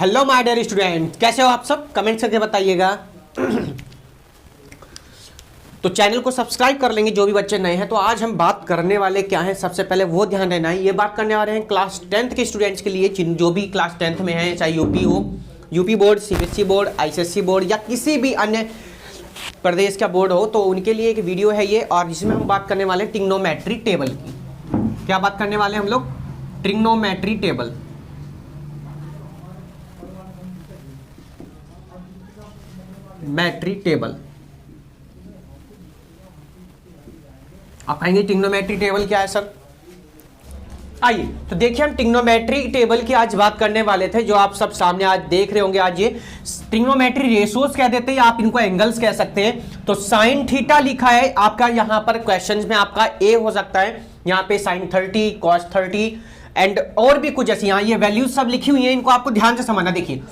Hello my dear student, कैसे हो आप सब? कमेंट करके बताइएगा। तो चैनल को सब्सक्राइब कर लेंगे जो भी बच्चे नए हैं। तो आज हम बात करने वाले क्या है, सबसे पहले वो ध्यान देना है। ये बात करने वाले हैं क्लास 10th के स्टूडेंट्स के लिए, जो भी क्लास 10th में हैं, चाहे यूपी हो, UP board, CBSE board, ICSE board या किसी भी अन्य प्रदेश का बोर्ड हो, तो उनके लिए एक वीडियो है ये। और जिसमें हम बात करने वाले हैं ट्रिग्नोमेट्री टेबल की। क्या बात करने वाले हैं हम लोग? Trigonometry table. मैट्री टेबल। आप कहेंगे ट्रिग्नोमेट्री टेबल क्या है सर? आइए तो देखिए, हम ट्रिग्नोमेट्री टेबल की आज बात करने वाले थे, जो आप सब सामने आज देख रहे होंगे। आज ये ट्रिग्नोमेट्री रेशोस कह देते हैं या आप इनको एंगल्स कह सकते हैं। तो साइन थीटा लिखा है आपका यहाँ पर क्वेश्चंस में, आपका ए हो सकता है यहाँ पे साइन 30, कॉस 30 एंड और भी कुछ ऐसी यहाँ ये वैल्यूज सब लिखी हुई है। इनको आपको ध्यान से समझना। देखिए,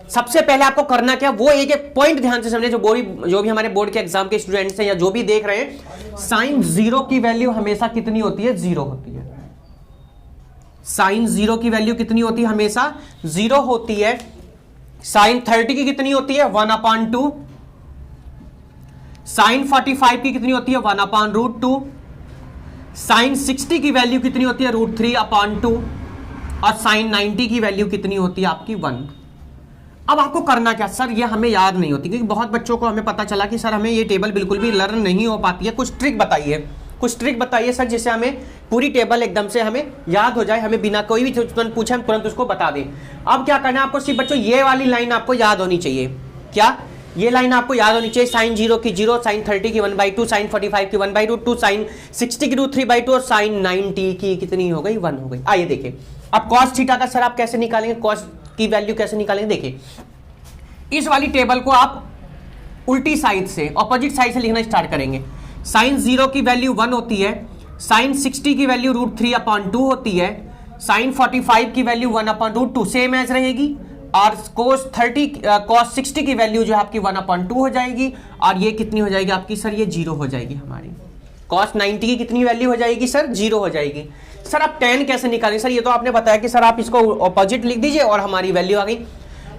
सबसे पहले आपको करना क्या, वो एक एक पॉइंट ध्यान से समझे। जो भी हमारे बोर्ड के एग्जाम के स्टूडेंट्स हैं या जो भी देख रहे हैं, साइन 0 की वैल्यू हमेशा कितनी होती है? 0 होती है। साइन 0 की वैल्यू कितनी होती है? हमेशा 0 होती है। साइन 30 की कितनी होती है? 1/2। साइन 45 की कितनी होती है? 1/√2। साइन 60 की वैल्यू कितनी होती है? √3/2। और साइन 90 की वैल्यू कितनी होती है आपकी? 1। अब आपको करना क्या सर, ये हमें याद नहीं होती, क्योंकि बहुत बच्चों को हमें पता चला कि सर हमें ये टेबल बिल्कुल भी लर्न नहीं हो पाती है। कुछ ट्रिक बताइए, कुछ ट्रिक बताइए सर, जिससे हमें पूरी टेबल एकदम से हमें याद हो जाए, हमें बिना कोई भी पूछे हम तुरंत उसको बता दें। अब क्या करना है आपको? सिर्फ बच्चों ये वाली लाइन आपको याद होनी चाहिए। क्या? ये लाइन आपको याद होनी चाहिए। साइन 0 की 0, साइन 30 की 1/2, साइन 45 की 1/√2, साइन 60 की √3/2 और साइन 90 की कितनी हो गई? 1 हो गई। आइए देखिए, अब कॉस थीटा का सर आप कैसे निकालेंगे? कॉस की वैल्यू कैसे निकालेंगे? देखिए, इस वाली टेबल को आप उल्टी साइड से, ऑपोजिट साइड से लिखना स्टार्ट करेंगे। साइन 0 की वैल्यू 1 होती है, साइन 60 की वैल्यू √3/2 होती है, साइन 45 की वैल्यू 1/√2 सेम एज रहेगी, और cos 60 की वैल्यू जो है आपकी 1/2 हो जाएगी। और ये कितनी हो जाएगी आपकी सर? ये 0 हो जाएगी हमारी। cos 90 की कितनी वैल्यू हो जाएगी सर? 0 हो जाएगी। सर आप tan कैसे निकालें? सर ये तो आपने बताया कि सर आप इसको ऑपोजिट लिख दीजिए और हमारी वैल्यू आ गई।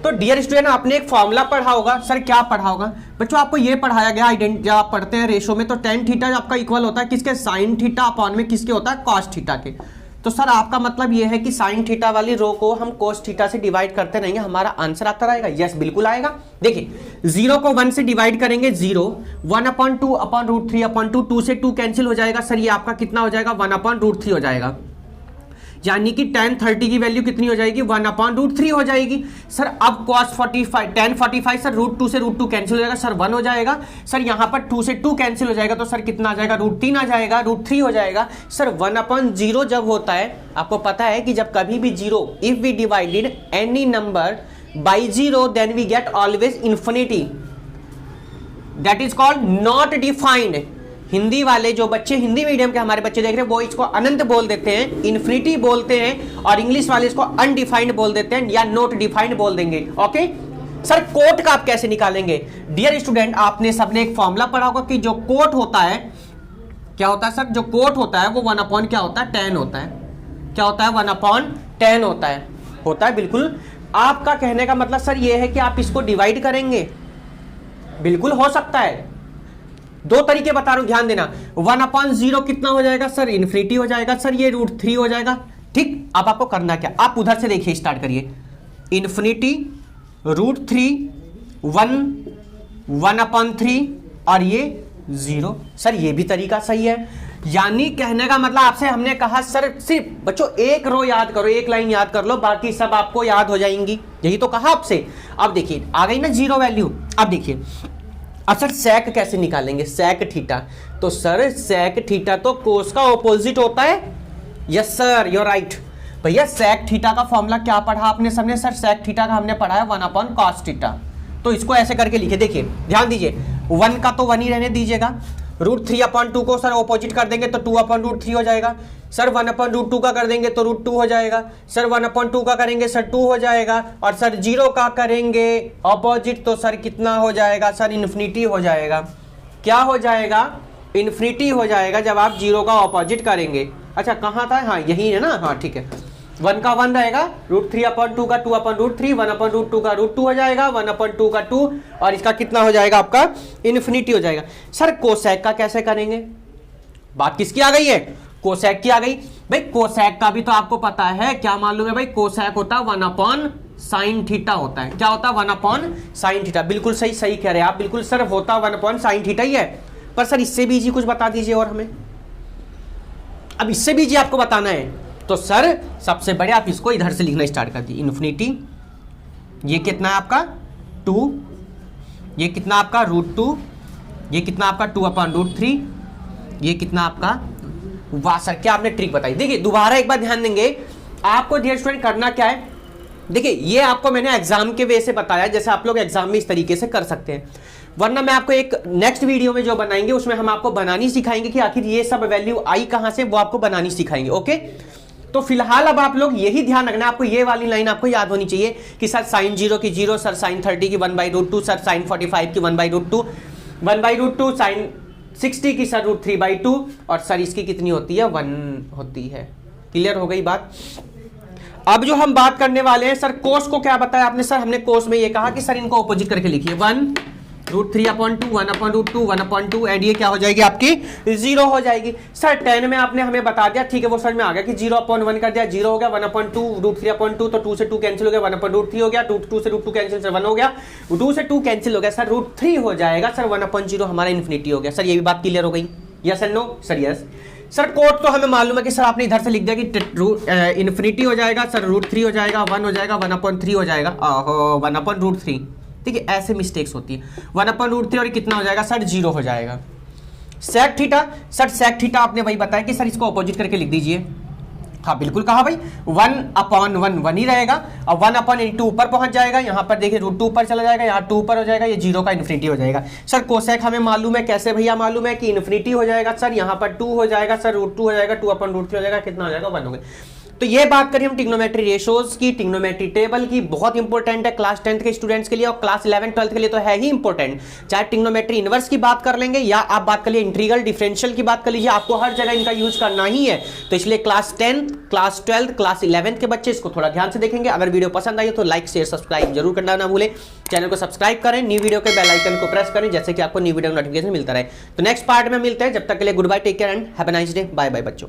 तो डियर स्टूडेंट, आपने एक फॉर्मूला पढ़ा होगा। सर क्या पढ़ा होगा बच्चों? आपको ये पढ़ाया गया जब आप पढ़ते हैं रेशो में, तो tan थीटा आपका इक्वल होता है किसके? साइन थीटा अपॉन में किसके होता है? cos थीटा के। तो सर आपका मतलब ये है कि साइन थीटा वाली रो को हम cos थीटा से डिवाइड करते रहेंगे, हमारा आंसर आता रहेगा। यस, बिल्कुल आएगा। देखिए, 0 को 1 से डिवाइड करेंगे, 0, 1/2/√3/2, 2 से 2 कैंसिल हो जाएगा। सर ये आपका कितना हो जाएगा? 1/√3 हो जाएगा। यानी कि tan 30 की वैल्यू कितनी हो जाएगी? 1/√3 हो जाएगी। सर अब cos 45, tan 45 सर √2 से √2 कैंसिल हो जाएगा, सर 1 हो जाएगा। सर यहाँ पर 2 से 2 कैंसिल हो जाएगा, तो सर कितना आ जाएगा? √3 आ जाएगा, √3 हो जाएगा। सर 1/0 जब होता है, आपको पता है कि जब कभी भी 0, if we divided any number by 0 then we get always infinity, that is called not defined. Hindi वाले जो बच्चे, हिंदी मीडियम के हमारे बच्चे देख रहे हैं, वो इसको अनंत बोल देते हैं, इन्फिनिटी बोलते हैं, और इंग्लिश वाले इसको अनडिफाइंड बोल देते हैं या नॉट डिफाइंड बोल देंगे। ओके सर, कोट का आप कैसे निकालेंगे? डियर स्टूडेंट, आपने सबने एक फॉर्मूला पढ़ा होगा कि जो कोट होता है, क्या होता है सर? जो कोट होता है वो 1 क्या होता है? tan होता है। क्या होता है? 1/tan होता है बिल्कुल। आपका कहने का मतलब सर ये है कि आप इसको डिवाइड करेंगे, बिल्कुल हो सकता है। दो तरीके बता रहा हूं, ध्यान देना। 1/0 कितना हो जाएगा सर? इन्फिनिटी हो जाएगा। सर ये √3 हो जाएगा। ठीक, अब आपको करना क्या? आप उधर से देखिए, स्टार्ट करिए। इन्फिनिटी, √3, 1/3 और ये 0। सर ये भी तरीका सही है। यानी कहने का मतलब आपसे हमने कहा सर सिर्फ बच्चों एक रो याद करो, एक लाइन याद कर लो, बाकी सब आपको याद हो जाएंगी। यही तो कहा आपसे। अब देखिए आ गई ना 0 वैल्यू। अब देखिए, अब सर सेक कैसे निकालेंगे? Sec theta. तो सर सेक थीटा तो कोस का ऑपोजिट होता है। Yes sir, you right. भैया सेक थीटा का फॉर्मूला क्या पढ़ा आपने सबने? सर सेक थीटा का हमने पढ़ा है 1/cos थीटा। तो इसको ऐसे करके लिखे, देखिए ध्यान दीजिए, 1 का तो 1 ही रहने दीजिएगा, √3/2 को सर ऑपोजिट कर देंगे तो 2/√3 हो जाएगा। सर 1/√2 का कर देंगे तो √2 हो जाएगा। सर 1/2 का करेंगे सर 2 हो जाएगा। और सर 0 का करेंगे ऑपोजिट तो सर कितना हो जाएगा? सर इन्फिनिटी हो जाएगा। क्या हो जाएगा? इन्फिनिटी हो जाएगा जब आप 0 का ऑपोजिट करेंगे। अच्छा कहाँ था? हाँ यही है ना। हाँ ठीक है। 1 का 1 रहेगा, √3/2 का 2/√3, 1/√2 का √2 हो जाएगा, 1/2 का 2, और इसका कितना हो जाएगा आपका इन्फिनिटी हो जाएगा। सर कोसेक का कैसे करेंगे? बात किसकी आ गई है? कोसेक की आ गई। भाई कोसेक का भी तो आपको पता है, क्या मालूम है भाई? कोसेक होता है 1/sin थीटा होता है। क्या होता है? 1/sin theta. बिल्कुल सही, सही कह रहे हैं आप, बिल्कुल सर होता 1/sin थीटा ही है। पर सर इससे भी जी कुछ बता दीजिए और हमें, अब इससे भी जी आपको बताना है तो सर सबसे बड़े आप इसको इधर से लिखना स्टार्ट कर दी, इन्फिनिटी, ये कितना है आपका 2, ये कितना आपका √2, ये कितना आपका 2/√3, ये कितना आपका, वाह सर क्या आपने ट्रिक बताई। देखिए दोबारा एक बार ध्यान देंगे आपको डियर स्टूडेंट करना क्या है। देखिए ये आपको मैंने एग्जाम के वे से बताया, जैसे आप लोग एग्जाम में इस तरीके से कर सकते हैं, वरना मैं आपको एक नेक्स्ट वीडियो में जो बनाएंगे उसमें हम आपको बनानी सिखाएंगे कि आखिर ये सब वैल्यू आई कहां से, वो आपको बनानी सिखाएंगे। ओके, तो फिलहाल अब आप लोग यही ध्यान रखना, आपको ये वाली लाइन आपको याद होनी चाहिए कि सर sin 0 की 0, सर sin 30 की 1/√2, सर sin 45 की 1/√2, 1/√2, sin 60 की सर √3/2, और सर इसकी कितनी होती है? 1 होती है। क्लियर हो गई बात? अब जो हम बात करने वाले हैं सर कोस को क्या बताया आपने? सर हमने कोस में ये कहा कि सर इनको ऑपोजिट करके लिखिए, 1√3/2, 1/2, 1/2, एंड ये क्या हो जाएगी आपकी 0 हो जाएगी। सर 10 में आपने हमें बता दिया, ठीक है वो समझ में आ गया कि 0/1 कर दिया, 0 हो गया, 1/2, √3/2, तो 2 से 2 कैंसिल हो गया, 1/√3 हो गया, 2 से √2 कैंसिल, सर 1 हो गया, 2 से 2 कैंसिल हो गया, सर √3 हो जाएगा, सर 1/0 हमारा इन्फिनिटी हो गया। सर ये भी बात क्लियर हो गई? Yes and no? Sir yes. Sir code तो हमें मालूम है कि सर आपने इधर से लिख दिया कि इन्फिनिटी हो जाएगा, सर √3 हो जाएगा, 1 हो जाएगा, 1/3 हो जाएगा, 1/√3। ठीक है, ऐसे मिस्टेक्स होती है, 1/√3 और कितना हो जाएगा सर 0 हो जाएगा। Sec theta, sir sec theta आपने वही बताया कि सर इसको ऑपोजिट करके लिख दीजिए। हाँ बिल्कुल कहा भाई, 1/1 1 ही रहेगा, और 1/2 ऊपर पहुंच जाएगा, यहां पर देखिए √2 ऊपर चला जाएगा, यहाँ 2 ऊपर हो जाएगा, ये 0 का इन्फिनिटी हो जाएगा। सर कोसेक हमें मालूम है, कैसे भैया मालूम है कि इन्फिनिटी हो जाएगा, सर यहाँ पर 2 हो जाएगा, सर √2 हो जाएगा, 2/√3 हो जाएगा, कितना हो जाएगा 1 हो गया। तो ये बात करें हम ट्रिग्नोमेट्री रेशोज की, ट्रिग्नोमेट्री टेबल की, बहुत इंपॉर्टेंट है क्लास 10th के स्टूडेंट्स के लिए, और क्लास 11 12th के लिए तो है ही इंपॉर्टेंट। चाहे ट्रिग्नोमेट्री इनवर्स की बात कर लेंगे या आप बात कर लीजिए इंटीग्रल डिफरेंशियल की बात कर लीजिए, आपको हर जगह इनका यूज करना ही है। तो इसलिए क्लास 10, क्लास 12, क्लास 11 के बच्चे इसको थोड़ा ध्यान से देखेंगे। अगर वीडियो पसंद आई तो लाइक शेयर सब्सक्राइब जरूर करना ना भूलें, चैनल को सब्सक्राइब करें, न्यू वीडियो के बेल आइकन को प्रेस करें, जैसे कि आपको न्यू वीडियो नोटिफिकेशन मिलता रहे। तो नेक्स्ट पार्ट में मिलते हैं, जब तक के लिए goodbye, take care and have a nice day, bye bye बच्चों।